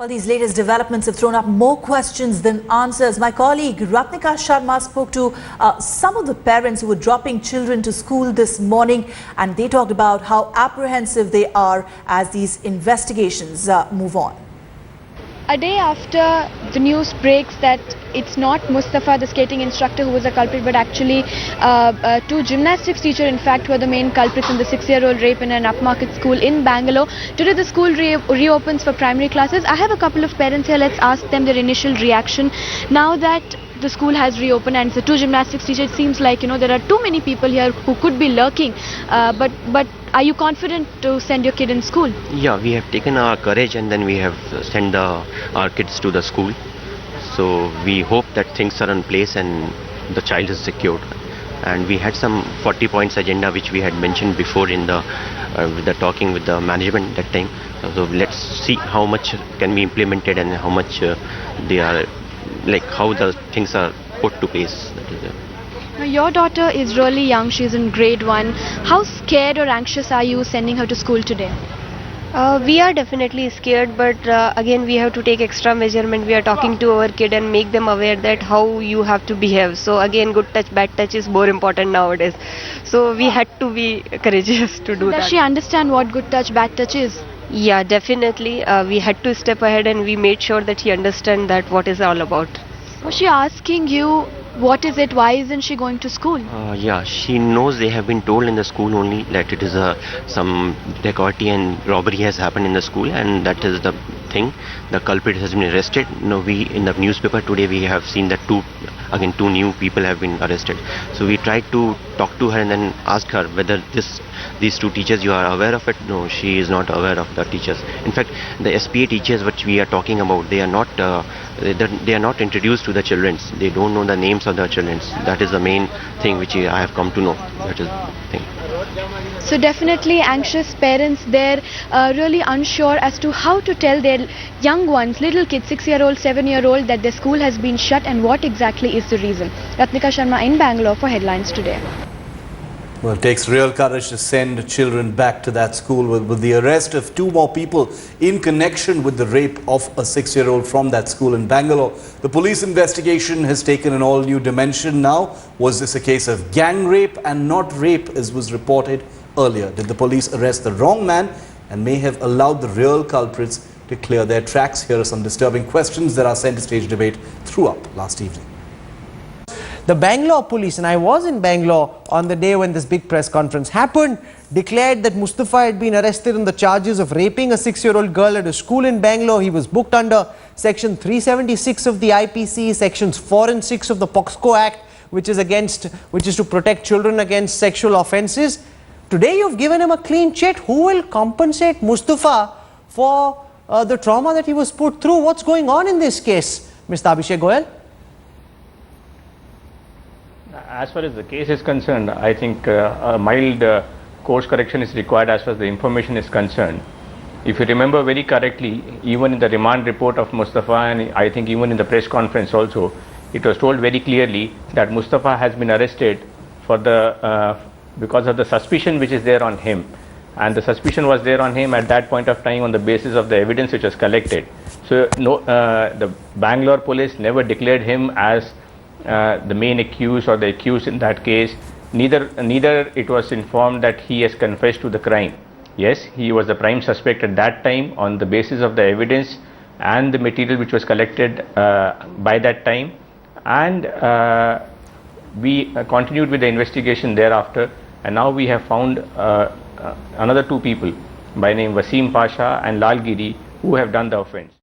Well, these latest developments have thrown up more questions than answers. My colleague Ratnika Sharma spoke to some of the parents who were dropping children to school this morning, and they talked about how apprehensive they are as these investigations move on. A day after the news breaks that it's not Mustafa, the skating instructor, who was a culprit, but actually two gymnastics teachers, in fact, were the main culprits in the 6-year-old rape in an upmarket school in Bangalore. Today the school reopens for primary classes. I have a couple of parents here. Let's ask them their initial reaction. Now that the school has reopened and it's the two gymnastics teachers, it seems like, there are too many people here who could be lurking. But are you confident to send your kid in school? Yeah, we have taken our courage and then we have sent our kids to the school. So we hope that things are in place and the child is secured. And we had some 40 points agenda which we had mentioned before in with the talking with the management that time. So let's see how much can be implemented and how much they are, like how the things are put to place. Now, your daughter is really young. She's in grade 1. How scared or anxious are you sending her to school today? We are definitely scared, but again we have to take extra measurement. We are talking to our kid and make them aware that how you have to behave. So again, good touch, bad touch is more important nowadays. So we had to be courageous to do that. Does she understand what good touch, bad touch is? Yeah, definitely. We had to step ahead and we made sure that she understand that what is all about. Was she asking you what is it, why isn't she going to school? Yeah, she knows they have been told in the school only that it is some dacoity and robbery has happened in the school, and that is the thing. The culprit has been arrested. We in the newspaper today we have seen that two new people have been arrested. So we tried to talk to her and then ask her whether these two teachers, you are aware of it. No, she is not aware of the teachers. In fact, the SPA teachers which we are talking about, they are not introduced to the children. They don't know the names of the children. That is the main thing which I have come to know. That is the thing. So definitely anxious parents, they're really unsure as to how to tell their young ones, little kids, 6-year-old, 7-year-old, that their school has been shut and what exactly is the reason. Ratnika Sharma in Bangalore for Headlines Today. Well, it takes real courage to send children back to that school with the arrest of 2 more people in connection with the rape of a 6-year-old from that school in Bangalore. The police investigation has taken an all-new dimension now. Was this a case of gang rape and not rape as was reported earlier? Did the police arrest the wrong man and may have allowed the real culprits to clear their tracks? Here are some disturbing questions that our center stage debate threw up last evening. The Bangalore Police, and I was in Bangalore on the day when this big press conference happened, declared that Mustafa had been arrested on the charges of raping a 6-year-old girl at a school in Bangalore. He was booked under Section 376 of the IPC, Sections 4 and 6 of the POXCO Act, which is to protect children against sexual offences. Today you've given him a clean chit. Who will compensate Mustafa for the trauma that he was put through? What's going on in this case, Mr. Abhishek Goyal? As far as the case is concerned, I think a mild course correction is required as far as the information is concerned. If you remember very correctly, even in the remand report of Mustafa, and I think even in the press conference also, it was told very clearly that Mustafa has been arrested for because of the suspicion which is there on him. And the suspicion was there on him at that point of time on the basis of the evidence which was collected. So the Bangalore police never declared him as the main accused or the accused in that case. Neither it was informed that he has confessed to the crime. Yes, he was the prime suspect at that time on the basis of the evidence and the material which was collected by that time, and we continued with the investigation thereafter, and now we have found another 2 people by name Wasim Pasha and Lal Giri who have done the offence.